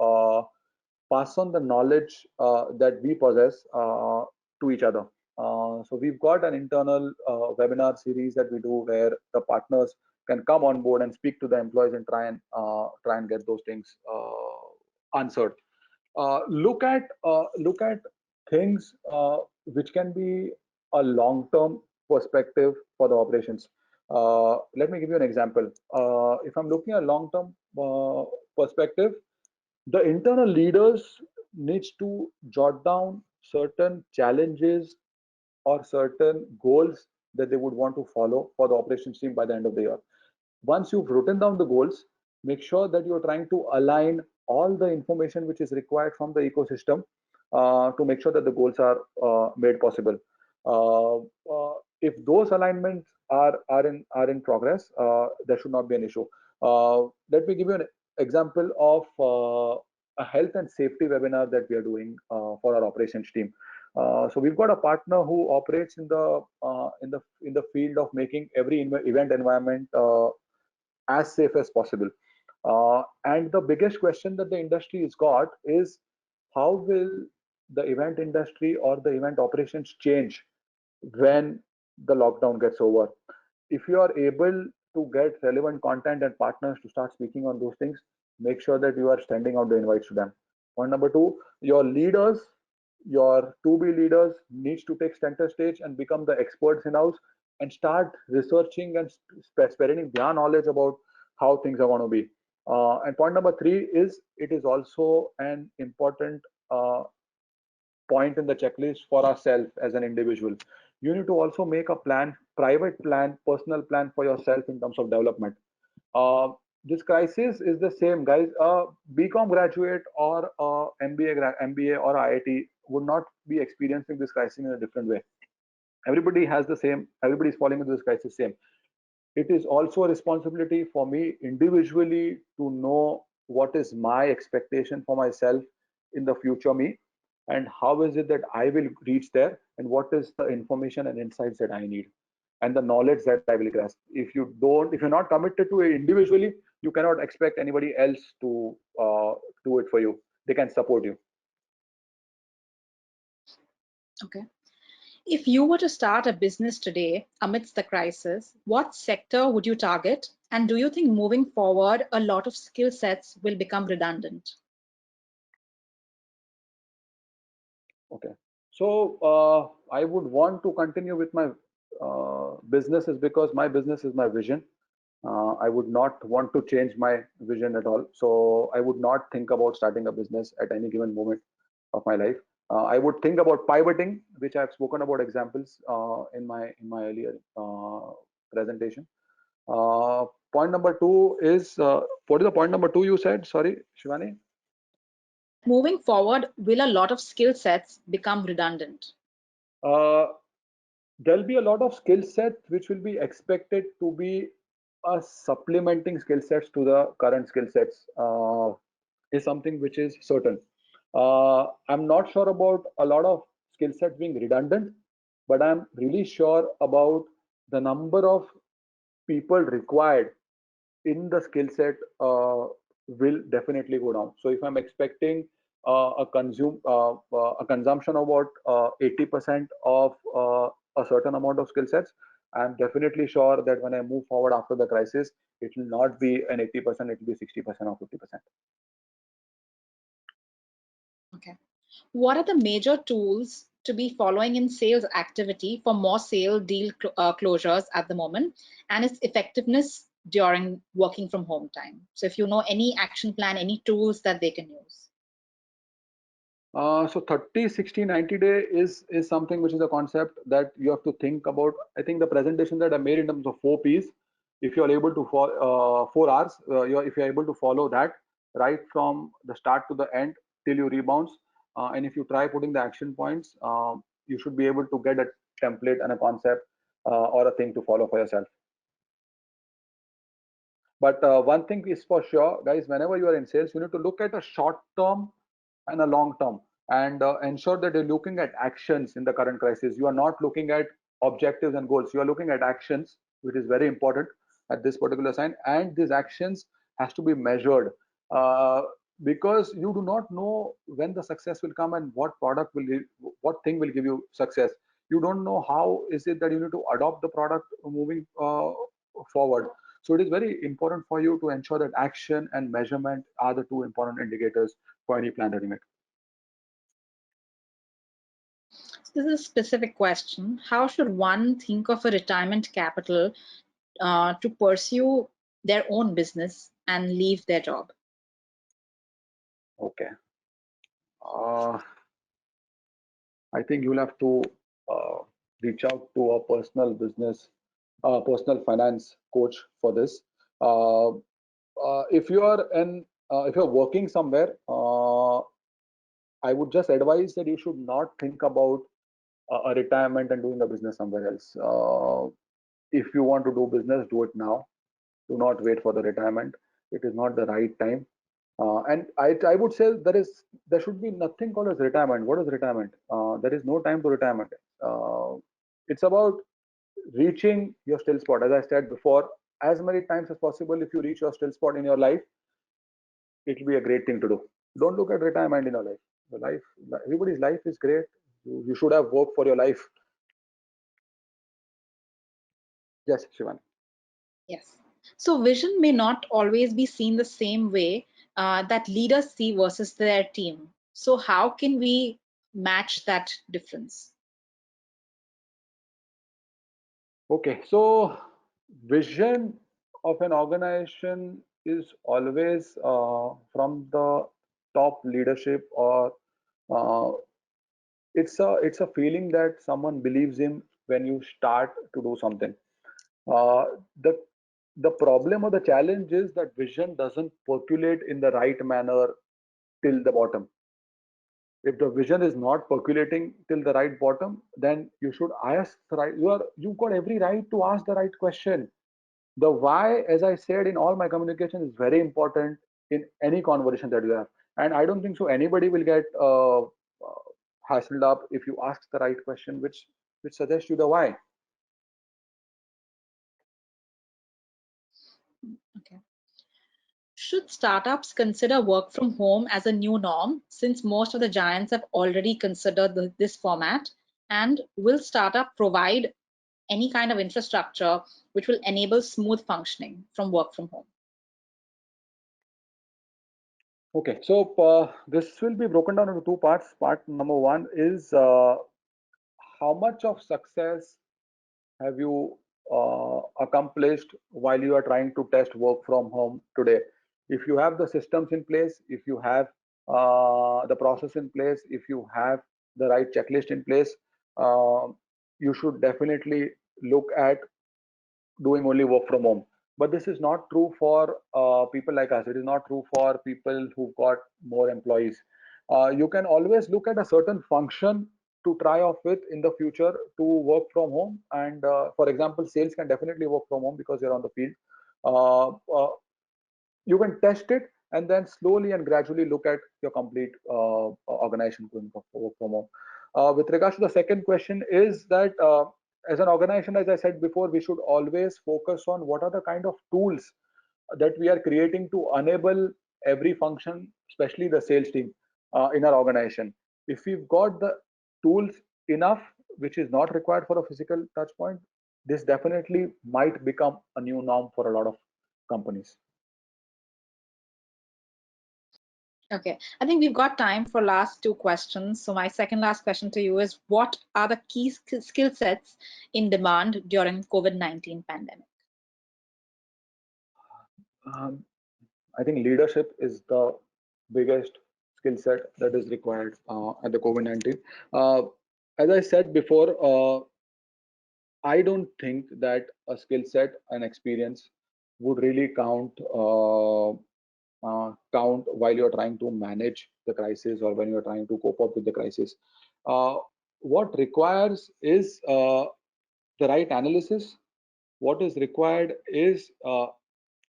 pass on the knowledge that we possess to each other. So we've got an internal webinar series that we do where the partners can come on board and speak to the employees and try and get those things answered. Look at things which can be a long-term perspective for the operations. Let me give you an example. If I'm looking at long-term perspective, the internal leaders needs to jot down certain challenges or certain goals that they would want to follow for the operations team by the end of the year. Once you've written down the goals, make sure that you're trying to align all the information which is required from the ecosystem to make sure that the goals are made possible. Uh, if those alignments are in progress, there should not be an issue. Let me give you an example of a health and safety webinar that we are doing for our operations team. So we've got a partner who operates in the field of making every event environment as safe as possible. And the biggest question that the industry has got is how will the event industry or the event operations change when the lockdown gets over? If you are able to get relevant content and partners to start speaking on those things, make sure that you are sending out the invites to them. Point number two, your leaders, your to-be leaders needs to take center stage and become the experts in house and start researching and spreading their knowledge about how things are going to be. And point number three is it is also an important point in the checklist for ourselves as an individual. You need to also make a plan, private plan, personal plan for yourself in terms of development. This crisis is the same, guys. A BCom graduate or a MBA or IIT would not be experiencing this crisis in a different way. Everybody has the same. Everybody is falling into this crisis same. It is also a responsibility for me individually to know what is my expectation for myself in the future me, and how is it that I will reach there, and what is the information and insights that I need, and the knowledge that I will grasp. If you're not committed to it individually, you cannot expect anybody else to do it for you. They can support you. Okay. If you were to start a business today amidst the crisis, what sector would you target? And do you think moving forward, a lot of skill sets will become redundant? Okay. So I would want to continue with my businesses because my business is my vision. I would not want to change my vision at all. So I would not think about starting a business at any given moment of my life. I would think about pivoting, which I've spoken about examples in my earlier presentation. Point number two is what is the point number two you said? Sorry, Shivani. Moving forward, will a lot of skill sets become redundant? Uh, there'll be a lot of skill sets which will be expected to be supplementing skill sets to the current skill sets is something which is certain. I'm not sure about a lot of skill sets being redundant, but I'm really sure about the number of people required in the skill set will definitely go down. So if I'm expecting a consumption of about 80% of a certain amount of skill sets, I'm definitely sure that when I move forward after the crisis, it will not be an 80%, it will be 60% or 50%. Okay. What are the major tools to be following in sales activity for more sale deal closures at the moment, and its effectiveness during working from home time? So if you know any action plan, any tools that they can use. So 30, 60, 90 day is something which is a concept that you have to think about. I think the presentation that I made in terms of 4 Ps, if you're able to follow 4 Rs, if you're able to follow that right from the start to the end till you rebounds, and if you try putting the action points, you should be able to get a template and a concept or a thing to follow for yourself. But one thing is for sure, guys, whenever you are in sales, you need to look at a short term and a long term, and ensure that you're looking at actions in the current crisis. You are not looking at objectives and goals. You are looking at actions, which is very important at this particular sign. And these actions has to be measured, because you do not know when the success will come and what product will give, what thing will give you success. You don't know how is it that you need to adopt the product moving forward. So it is very important for you to ensure that action and measurement are the two important indicators for any plan that you make. This is a specific question. How should one think of a retirement capital to pursue their own business and leave their job? Okay. I think you'll have to uh, reach out to a personal finance coach for this. If you are if you're working somewhere, I would just advise that you should not think about a retirement and doing a business somewhere else. If you want to do business, do it now. Do not wait for the retirement. It is not the right time. And I would say there should be nothing called as retirement. What is retirement? There is no time to retirement. It's about reaching your still spot. As I said before, as many times as possible, if you reach your still spot in your life, it will be a great thing to do. Don't look at retirement in your life. Your life, everybody's life is great. You should have worked for your life. Yes, Shivan. Yes. So vision may not always be seen the same way that leaders see versus their team. So how can we match that difference? Okay, so vision of an organization is always from the top leadership, or uh, it's a feeling that someone believes in when you start to do something. Uh, the the problem or the challenge is that vision doesn't percolate in the right manner till the bottom. If the vision is not percolating till the right bottom, then you should ask the right. You've got every right to ask the right question. The why, as I said in all my communication, is very important in any conversation that you have. And I don't think so anybody will get hassled up if you ask the right question, which suggests you the why. Okay. Should startups consider work from home as a new norm, since most of the giants have already considered this format? And will startup provide any kind of infrastructure which will enable smooth functioning from work from home? Okay, so this will be broken down into two parts. Part number one is how much of success have you accomplished while you are trying to test work from home today? If you have the systems in place, if you have the process in place, if you have the right checklist in place, uh, you should definitely look at doing only work from home. But this is not true for people like us. It is not true for people who've got more employees. You can always look at a certain function to try off with in the future to work from home. And for example, sales can definitely work from home because you're on the field. Uh, uh, you can test it and then slowly and gradually look at your complete organization going for work from home. With regards to the second question is that as an organization, as I said before, we should always focus on what are the kind of tools that we are creating to enable every function, especially the sales team in our organization. If we've got the tools enough, which is not required for a physical touch point, this definitely might become a new norm for a lot of companies. Okay, I think we've got time for last two questions. So my second last question to you is, what are the key skill sets in demand during COVID-19 pandemic? I think leadership is the biggest skill set that is required at the COVID-19. As I said before, I don't think that a skill set and experience would really count while you're trying to manage the crisis or when you're trying to cope up with the crisis. What requires is the right analysis. What is required is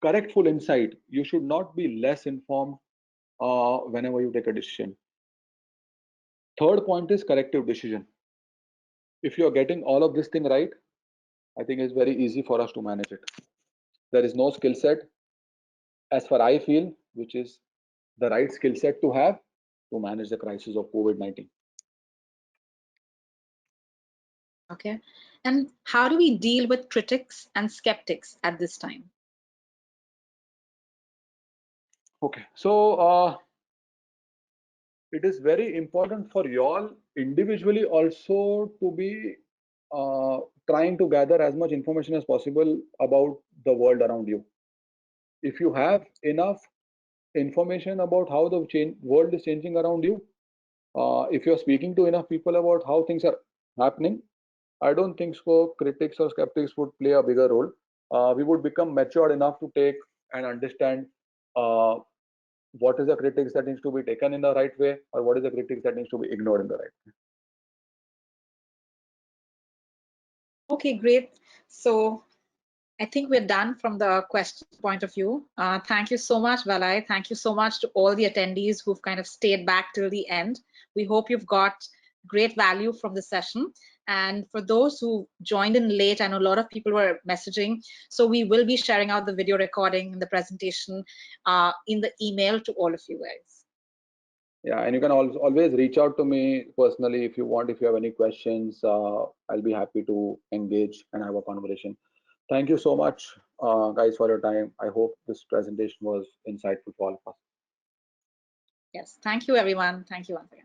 correct full insight. You should not be less informed whenever you take a decision. Third point is corrective decision. If you're getting all of this thing right, I think it's very easy for us to manage it. There is no skill set, as far I feel, which is the right skill set to have to manage the crisis of COVID-19. Okay, and how do we deal with critics and skeptics at this time? Okay, so it is very important for you all individually also to be trying to gather as much information as possible about the world around you. If you have enough information about how the world is changing around you, if you're speaking to enough people about how things are happening, I don't think so critics or skeptics would play a bigger role. We would become matured enough to take and understand what is the critics that needs to be taken in the right way, or what is the critics that needs to be ignored in the right way. Okay, great. So I think we're done from the question point of view. Thank you so much, Valai. Thank you so much to all the attendees who've kind of stayed back till the end. We hope you've got great value from the session. And for those who joined in late, I know a lot of people were messaging. So we will be sharing out the video recording and the presentation in the email to all of you guys. Yeah, and you can always reach out to me personally if you want. If you have any questions, I'll be happy to engage and have a conversation. Thank you so much, guys, for your time. I hope this presentation was insightful for all of us. Yes, thank you, everyone. Thank you once again.